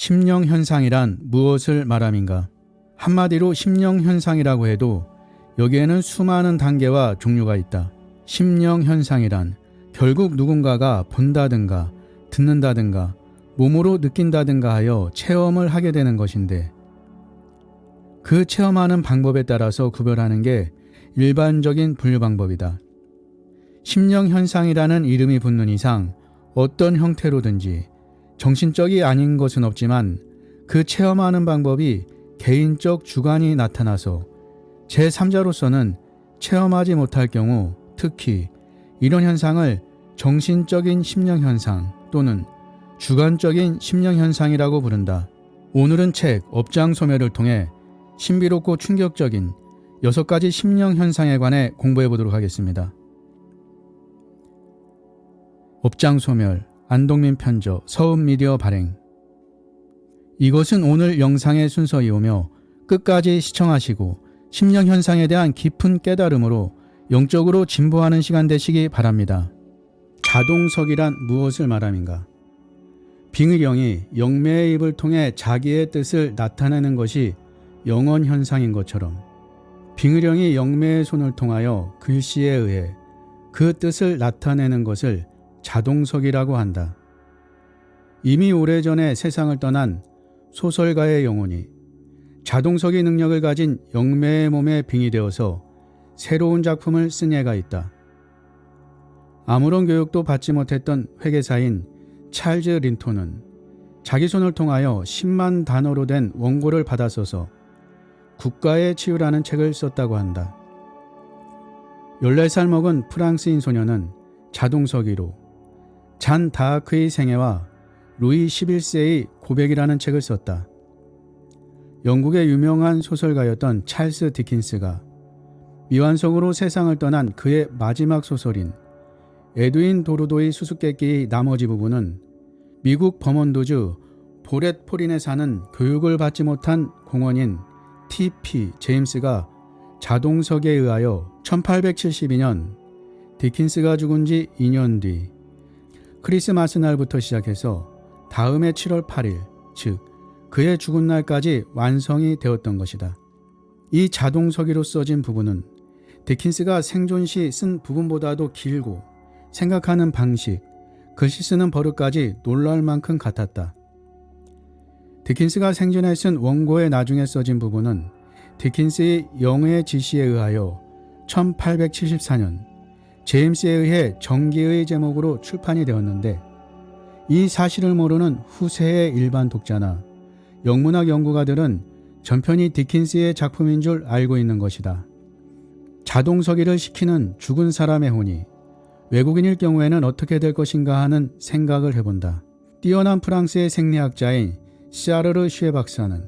심령현상이란 무엇을 말함인가? 한마디로 심령현상이라고 해도 여기에는 수많은 단계와 종류가 있다. 심령현상이란 결국 누군가가 본다든가 듣는다든가 몸으로 느낀다든가 하여 체험을 하게 되는 것인데, 그 체험하는 방법에 따라서 구별하는 게 일반적인 분류 방법이다. 심령현상이라는 이름이 붙는 이상 어떤 형태로든지 정신적이 아닌 것은 없지만, 그 체험하는 방법이 개인적 주관이 나타나서 제3자로서는 체험하지 못할 경우, 특히 이런 현상을 정신적인 심령현상 또는 주관적인 심령현상이라고 부른다. 오늘은 책 업장소멸을 통해 신비롭고 충격적인 6가지 심령현상에 관해 공부해 보도록 하겠습니다. 업장소멸, 안동민 편저, 서은미디어 발행. 이것은 오늘 영상의 순서이오며 끝까지 시청하시고 심령현상에 대한 깊은 깨달음으로 영적으로 진보하는 시간 되시기 바랍니다. 자동석이란 무엇을 말함인가? 빙의령이 영매의 입을 통해 자기의 뜻을 나타내는 것이 영언현상인 것처럼, 빙의령이 영매의 손을 통하여 글씨에 의해 그 뜻을 나타내는 것을 자동석이라고 한다. 이미 오래전에 세상을 떠난 소설가의 영혼이 자동석의 능력을 가진 영매의 몸에 빙의되어서 새로운 작품을 쓴 예가 있다. 아무런 교육도 받지 못했던 회계사인 찰즈 린톤은 자기 손을 통하여 10만 단어로 된 원고를 받아 써서 국가의 치유라는 책을 썼다고 한다. 14살 먹은 프랑스인 소녀는 자동석이로 잔 다크의 생애와 루이 11세의 고백이라는 책을 썼다. 영국의 유명한 소설가였던 찰스 디킨스가 미완성으로 세상을 떠난 그의 마지막 소설인 에드윈 도르도의 수수께끼의 나머지 부분은 미국 버몬드주 보렛포린에 사는 교육을 받지 못한 공원인 T.P. 제임스가 자동석에 의하여 1872년 디킨스가 죽은 지 2년 뒤 크리스마스 날부터 시작해서 다음해 7월 8일, 즉 그의 죽은 날까지 완성이 되었던 것이다. 이 자동석이로 써진 부분은 디킨스가 생존 시 쓴 부분보다도 길고 생각하는 방식, 글씨 쓰는 버릇까지 놀랄 만큼 같았다. 디킨스가 생전에 쓴 원고의 나중에 써진 부분은 디킨스의 영의 지시에 의하여 1874년 제임스에 의해 정기의 제목으로 출판이 되었는데, 이 사실을 모르는 후세의 일반 독자나 영문학 연구가들은 전편이 디킨스의 작품인 줄 알고 있는 것이다. 자동석이를 시키는 죽은 사람의 혼이 외국인일 경우에는 어떻게 될 것인가 하는 생각을 해본다. 뛰어난 프랑스의 생리학자인 샤르르 슈에 박사는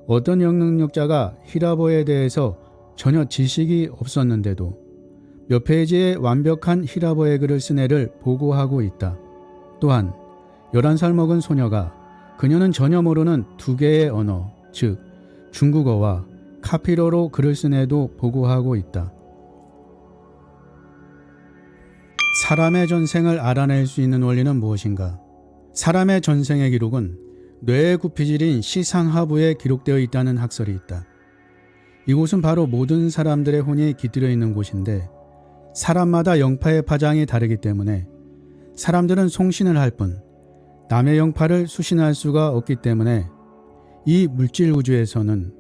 어떤 영능력자가 히라보에 대해서 전혀 지식이 없었는데도 몇 페이지의 완벽한 히라보의 글을 쓴 애를 보고하고 있다. 또한 11살 먹은 소녀가 그녀는 전혀 모르는 2개의 언어, 즉 중국어와 카피로로 글을 쓴 애도 보고하고 있다. 사람의 전생을 알아낼 수 있는 원리는 무엇인가? 사람의 전생의 기록은 뇌의 구피질인 시상하부에 기록되어 있다는 학설이 있다. 이곳은 바로 모든 사람들의 혼이 깃들여 있는 곳인데, 사람마다 영파의 파장이 다르기 때문에 사람들은 송신을 할 뿐 남의 영파를 수신할 수가 없기 때문에 이 물질 우주에서는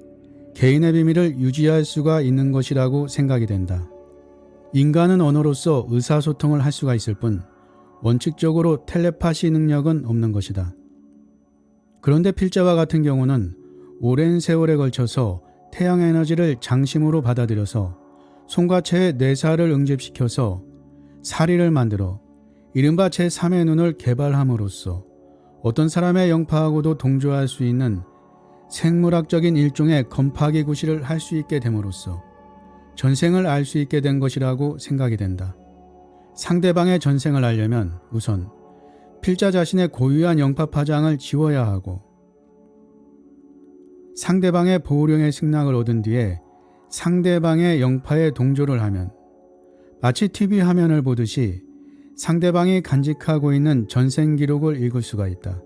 개인의 비밀을 유지할 수가 있는 것이라고 생각이 된다. 인간은 언어로서 의사소통을 할 수가 있을 뿐 원칙적으로 텔레파시 능력은 없는 것이다. 그런데 필자와 같은 경우는 오랜 세월에 걸쳐서 태양 에너지를 장심으로 받아들여서 손과 채의 뇌사를 응집시켜서 사리를 만들어 이른바 제3의 눈을 개발함으로써 어떤 사람의 영파하고도 동조할 수 있는 생물학적인 일종의 건파기 구실을 할 수 있게 됨으로써 전생을 알 수 있게 된 것이라고 생각이 된다. 상대방의 전생을 알려면 우선 필자 자신의 고유한 영파 파장을 지워야 하고, 상대방의 보호령의 승낙을 얻은 뒤에 상대방의 영파에 동조를 하면 마치 TV 화면을 보듯이 상대방이 간직하고 있는 전생 기록을 읽을 수가 있다.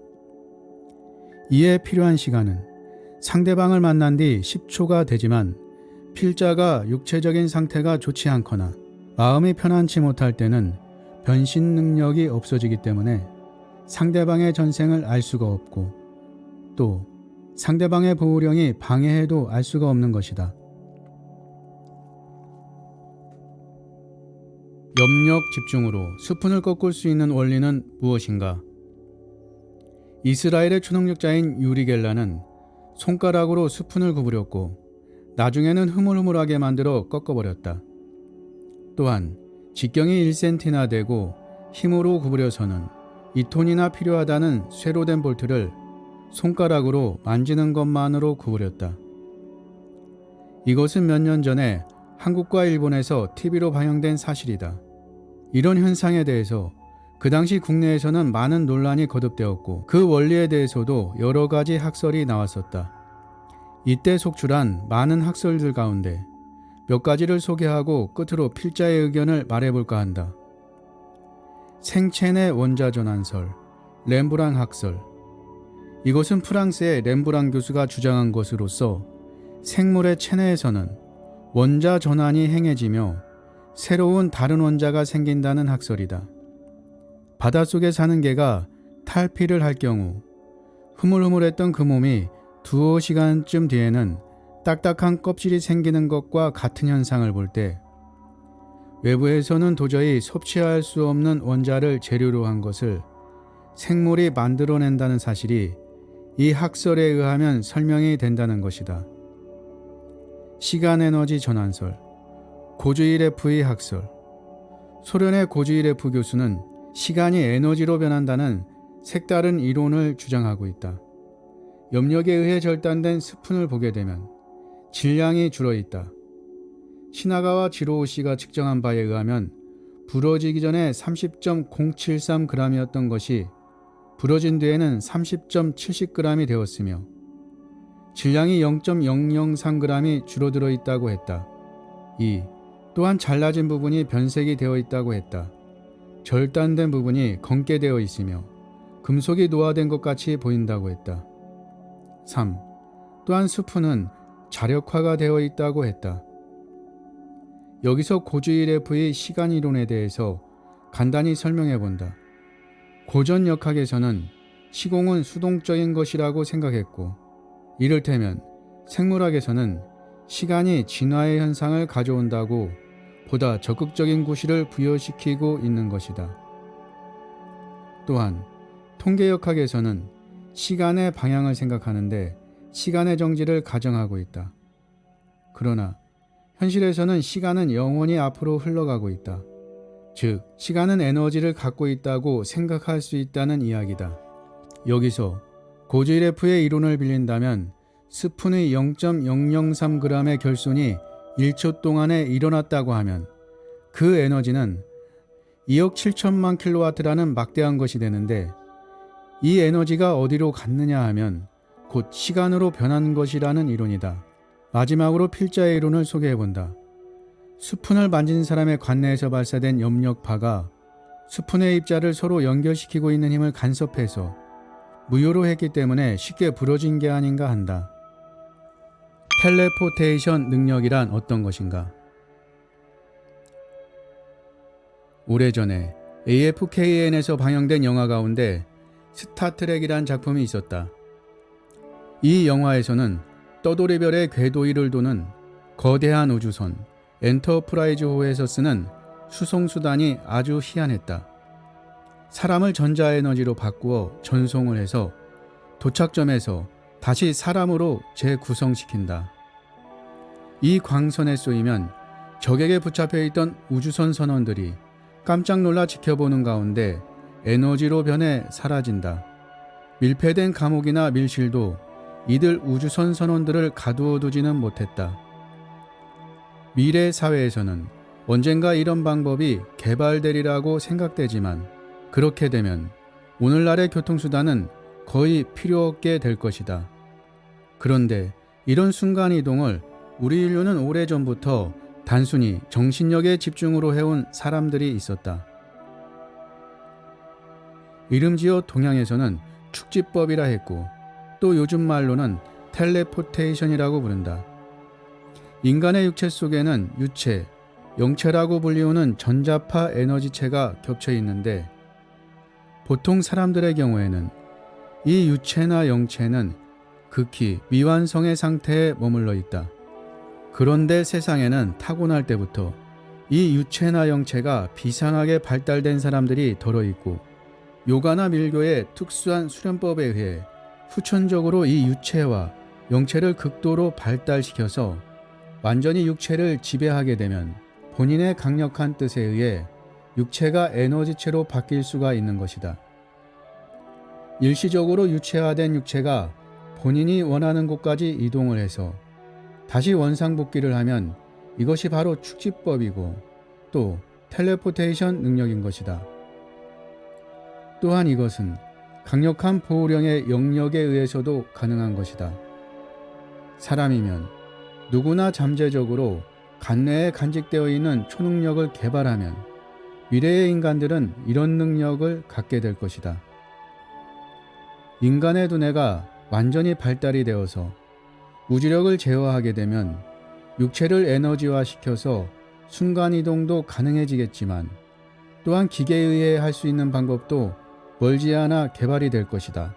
이에 필요한 시간은 상대방을 만난 뒤 10초가 되지만 필자가 육체적인 상태가 좋지 않거나 마음이 편안치 못할 때는 변신 능력이 없어지기 때문에 상대방의 전생을 알 수가 없고 또 상대방의 보호령이 방해해도 알 수가 없는 것이다. 염력 집중으로 수푼을 꺾을 수 있는 원리는 무엇인가? 이스라엘의 초능력자인 유리겔라는 손가락으로 수푼을 구부렸고 나중에는 흐물흐물하게 만들어 꺾어버렸다. 또한 직경이 1cm나 되고 힘으로 구부려서는 2톤이나 필요하다는 쇠로 된 볼트를 손가락으로 만지는 것만으로 구부렸다. 이것은 몇 년 전에 한국과 일본에서 TV로 방영된 사실이다. 이런 현상에 대해서 그 당시 국내에서는 많은 논란이 거듭되었고 그 원리에 대해서도 여러 가지 학설이 나왔었다. 이때 속출한 많은 학설들 가운데 몇 가지를 소개하고 끝으로 필자의 의견을 말해볼까 한다. 생체내 원자전환설, 렘브랑 학설. 이것은 프랑스의 렘브랑 교수가 주장한 것으로서 생물의 체내에서는 원자 전환이 행해지며 새로운 다른 원자가 생긴다는 학설이다. 바닷속에 사는 개가 탈피를 할 경우 흐물흐물했던 그 몸이 두어 시간쯤 뒤에는 딱딱한 껍질이 생기는 것과 같은 현상을 볼 때 외부에서는 도저히 섭취할 수 없는 원자를 재료로 한 것을 생물이 만들어낸다는 사실이 이 학설에 의하면 설명이 된다는 것이다. 시간에너지 전환설, 고주이레프의 학설. 소련의 고주이레프 교수는 시간이 에너지로 변한다는 색다른 이론을 주장하고 있다. 염력에 의해 절단된 스푼을 보게 되면 질량이 줄어있다. 시나가와 지로우씨가 측정한 바에 의하면 부러지기 전에 30.073g이었던 것이 부러진 뒤에는 30.70g이 되었으며 질량이 0.003g이 줄어들어 있다고 했다. 또한 잘라진 부분이 변색이 되어 있다고 했다. 절단된 부분이 검게 되어 있으며 금속이 노화된 것 같이 보인다고 했다. 3. 또한 스푼은 자력화가 되어 있다고 했다. 여기서 고주이레프의 시간 이론에 대해서 간단히 설명해 본다. 고전 역학에서는 시공은 수동적인 것이라고 생각했고 이를테면 생물학에서는 시간이 진화의 현상을 가져온다고 보다 적극적인 구실을 부여시키고 있는 것이다. 또한 통계역학에서는 시간의 방향을 생각하는데 시간의 정지를 가정하고 있다. 그러나 현실에서는 시간은 영원히 앞으로 흘러가고 있다. 즉, 시간은 에너지를 갖고 있다고 생각할 수 있다는 이야기다. 여기서 고주이레프의 이론을 빌린다면 스푼의 0.003g의 결손이 1초 동안에 일어났다고 하면 그 에너지는 2억 7천만 킬로와트라는 막대한 것이 되는데 이 에너지가 어디로 갔느냐 하면 곧 시간으로 변한 것이라는 이론이다. 마지막으로 필자의 이론을 소개해본다. 스푼을 만진 사람의 관내에서 발사된 염력파가 스푼의 입자를 서로 연결시키고 있는 힘을 간섭해서 무효로 했기 때문에 쉽게 부러진 게 아닌가 한다. 텔레포테이션 능력이란 어떤 것인가? 오래전에 AFKN에서 방영된 영화 가운데 스타트랙이란 작품이 있었다. 이 영화에서는 떠돌이별의 궤도위를 도는 거대한 우주선 엔터프라이즈호에서 쓰는 수송수단이 아주 희한했다. 사람을 전자에너지로 바꾸어 전송을 해서 도착점에서 다시 사람으로 재구성시킨다. 이 광선에 쏘이면 적에게 붙잡혀 있던 우주선 선원들이 깜짝 놀라 지켜보는 가운데 에너지로 변해 사라진다. 밀폐된 감옥이나 밀실도 이들 우주선 선원들을 가두어 두지는 못했다. 미래 사회에서는 언젠가 이런 방법이 개발되리라고 생각되지만 그렇게 되면 오늘날의 교통수단은 거의 필요 없게 될 것이다. 그런데 이런 순간이동을 우리 인류는 오래전부터 단순히 정신력의 집중으로 해온 사람들이 있었다. 이름지어 동양에서는 축지법이라 했고 또 요즘 말로는 텔레포테이션이라고 부른다. 인간의 육체 속에는 유체, 영체라고 불리우는 전자파 에너지체가 겹쳐 있는데 보통 사람들의 경우에는 이 유체나 영체는 극히 미완성의 상태에 머물러 있다. 그런데 세상에는 타고날 때부터 이 유체나 영체가 비상하게 발달된 사람들이 덜어 있고 요가나 밀교의 특수한 수련법에 의해 후천적으로 이 유체와 영체를 극도로 발달시켜서 완전히 육체를 지배하게 되면 본인의 강력한 뜻에 의해 육체가 에너지체로 바뀔 수가 있는 것이다. 일시적으로 유체화된 육체가 본인이 원하는 곳까지 이동을 해서 다시 원상복귀를 하면 이것이 바로 축지법이고 또 텔레포테이션 능력인 것이다. 또한 이것은 강력한 보호령의 영역에 의해서도 가능한 것이다. 사람이면 누구나 잠재적으로 간뇌에 간직되어 있는 초능력을 개발하면 미래의 인간들은 이런 능력을 갖게 될 것이다. 인간의 두뇌가 완전히 발달이 되어서 우주력을 제어하게 되면 육체를 에너지화시켜서 순간이동도 가능해지겠지만 또한 기계에 의해 할 수 있는 방법도 멀지 않아 개발이 될 것이다.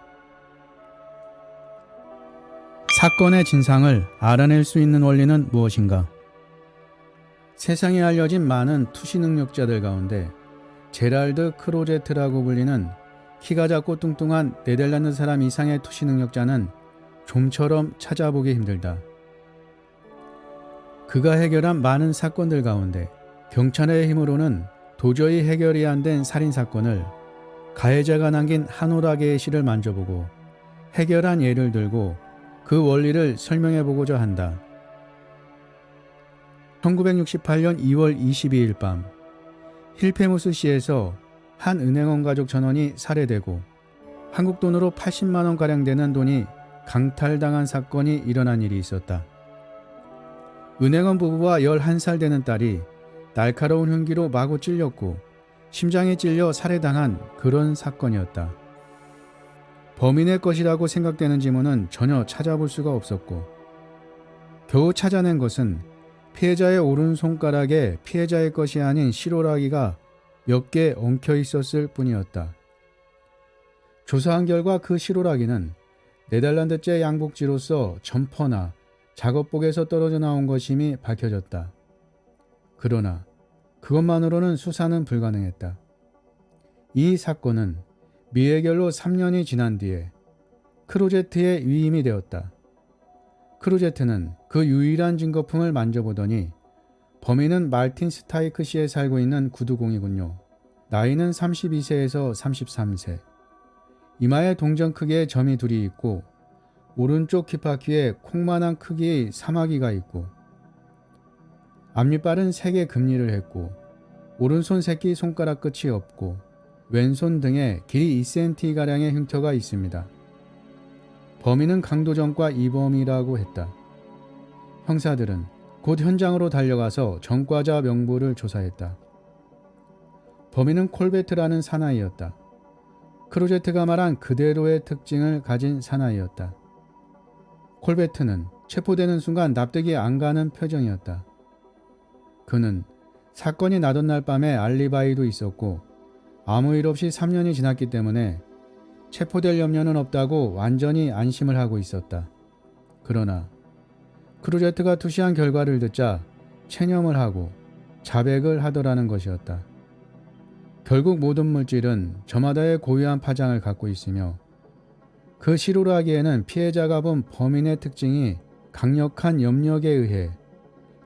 사건의 진상을 알아낼 수 있는 원리는 무엇인가? 세상에 알려진 많은 투시 능력자들 가운데 제랄드 크로제트라고 불리는 키가 작고 뚱뚱한 네덜란드 사람 이상의 투시 능력자는 좀처럼 찾아보기 힘들다. 그가 해결한 많은 사건들 가운데 경찰의 힘으로는 도저히 해결이 안 된 살인사건을 가해자가 남긴 한 오락의 시를 만져보고 해결한 예를 들고 그 원리를 설명해보고자 한다. 1968년 2월 22일 밤 힐페무스시에서 한 은행원 가족 전원이 살해되고 한국 돈으로 80만 원가량 되는 돈이 강탈당한 사건이 일어난 일이 있었다. 은행원 부부와 11살 되는 딸이 날카로운 흉기로 마구 찔렸고 심장에 찔려 살해당한 그런 사건이었다. 범인의 것이라고 생각되는 지문은 전혀 찾아볼 수가 없었고 겨우 찾아낸 것은 피해자의 오른손가락에 피해자의 것이 아닌 실오라기가 몇 개 엉켜 있었을 뿐이었다. 조사한 결과 그 실오라기는 네덜란드제 양복지로서 점퍼나 작업복에서 떨어져 나온 것임이 밝혀졌다. 그러나 그것만으로는 수사는 불가능했다. 이 사건은 미해결로 3년이 지난 뒤에 크로제트의 위임이 되었다. 크로제트는 그 유일한 증거품을 만져보더니 범인은 말틴 스타이크시에 살고 있는 구두공이군요. 나이는 32세에서 33세. 이마에 동전 크기의 점이 둘이 있고 오른쪽 귓바퀴에 콩만한 크기의 사마귀가 있고 앞니빨은 3개 금리를 했고 오른손 새끼 손가락 끝이 없고 왼손 등에 길이 2cm가량의 흉터가 있습니다. 범인은 강도전과 이범이라고 했다. 형사들은 곧 현장으로 달려가서 전과자 명부를 조사했다. 범인은 콜베트라는 사나이였다. 크로제트가 말한 그대로의 특징을 가진 사나이였다. 콜베트는 체포되는 순간 납득이 안 가는 표정이었다. 그는 사건이 나던 날 밤에 알리바이도 있었고 아무 일 없이 3년이 지났기 때문에 체포될 염려는 없다고 완전히 안심을 하고 있었다. 그러나 크로제트가 투시한 결과를 듣자 체념을 하고 자백을 하더라는 것이었다. 결국 모든 물질은 저마다의 고유한 파장을 갖고 있으며 그 실오라기에는 피해자가 본 범인의 특징이 강력한 염력에 의해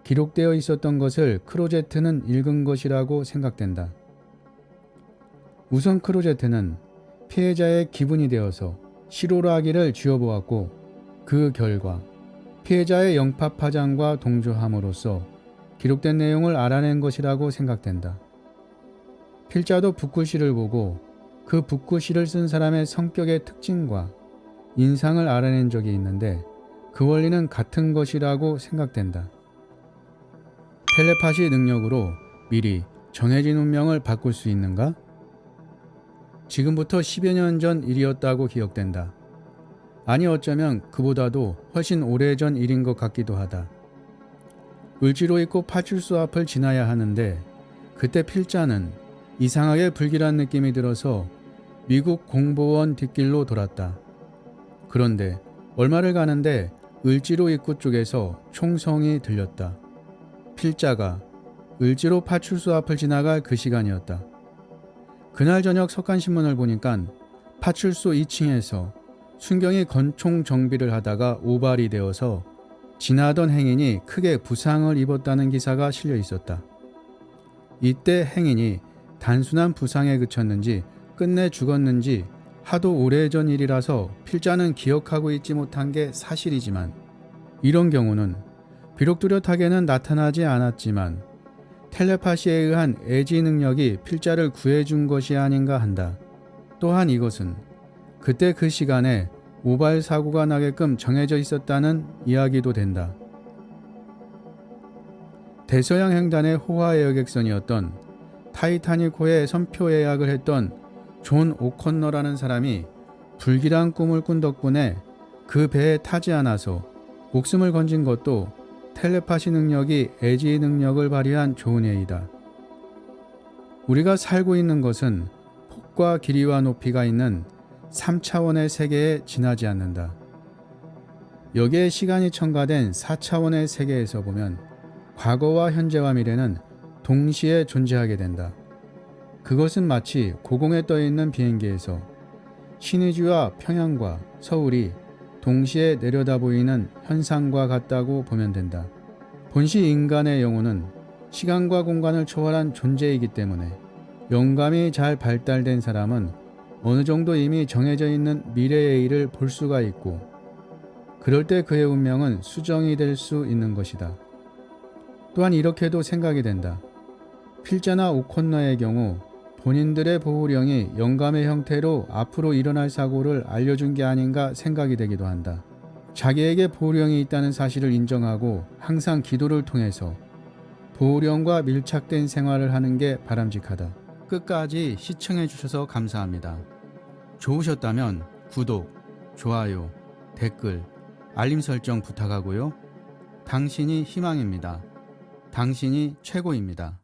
기록되어 있었던 것을 크로제트는 읽은 것이라고 생각된다. 우선 크로제트는 피해자의 기분이 되어서 실오라기를 쥐어보았고 그 결과 피해자의 영파 파장과 동조함으로써 기록된 내용을 알아낸 것이라고 생각된다. 필자도 붓글씨를 보고 그 붓글씨를 쓴 사람의 성격의 특징과 인상을 알아낸 적이 있는데 그 원리는 같은 것이라고 생각된다. 텔레파시 능력으로 미리 정해진 운명을 바꿀 수 있는가? 지금부터 10여 년 전 일이었다고 기억된다. 아니 어쩌면 그보다도 훨씬 오래전 일인 것 같기도 하다. 을지로 있고 파출소 앞을 지나야 하는데 그때 필자는 이상하게 불길한 느낌이 들어서 미국 공보원 뒷길로 돌았다. 그런데 얼마를 가는데 을지로 입구 쪽에서 총성이 들렸다. 필자가 을지로 파출소 앞을 지나갈 그 시간이었다. 그날 저녁 석간신문을 보니까 파출소 2층에서 순경이 권총 정비를 하다가 오발이 되어서 지나던 행인이 크게 부상을 입었다는 기사가 실려 있었다. 이때 행인이 단순한 부상에 그쳤는지 끝내 죽었는지 하도 오래전 일이라서 필자는 기억하고 있지 못한 게 사실이지만 이런 경우는 비록 뚜렷하게는 나타나지 않았지만 텔레파시에 의한 애지 능력이 필자를 구해준 것이 아닌가 한다. 또한 이것은 그때 그 시간에 오발 사고가 나게끔 정해져 있었다는 이야기도 된다. 대서양 횡단의 호화 여객선이었던 타이타닉호에 선표 예약을 했던 존 오컨너라는 사람이 불길한 꿈을 꾼 덕분에 그 배에 타지 않아서 목숨을 건진 것도 텔레파시 능력이 애지 능력을 발휘한 좋은 예이다. 우리가 살고 있는 것은 폭과 길이와 높이가 있는 3차원의 세계에 지나지 않는다. 여기에 시간이 첨가된 4차원의 세계에서 보면 과거와 현재와 미래는 동시에 존재하게 된다. 그것은 마치 고공에 떠있는 비행기에서 신의주와 평양과 서울이 동시에 내려다 보이는 현상과 같다고 보면 된다. 본시 인간의 영혼은 시간과 공간을 초월한 존재이기 때문에 영감이 잘 발달된 사람은 어느 정도 이미 정해져 있는 미래의 일을 볼 수가 있고 그럴 때 그의 운명은 수정이 될 수 있는 것이다. 또한 이렇게도 생각이 된다. 필자나 오컨너의 경우 본인들의 보호령이 영감의 형태로 앞으로 일어날 사고를 알려준 게 아닌가 생각이 되기도 한다. 자기에게 보호령이 있다는 사실을 인정하고 항상 기도를 통해서 보호령과 밀착된 생활을 하는 게 바람직하다. 끝까지 시청해 주셔서 감사합니다. 좋으셨다면 구독, 좋아요, 댓글, 알림 설정 부탁하고요. 당신이 희망입니다. 당신이 최고입니다.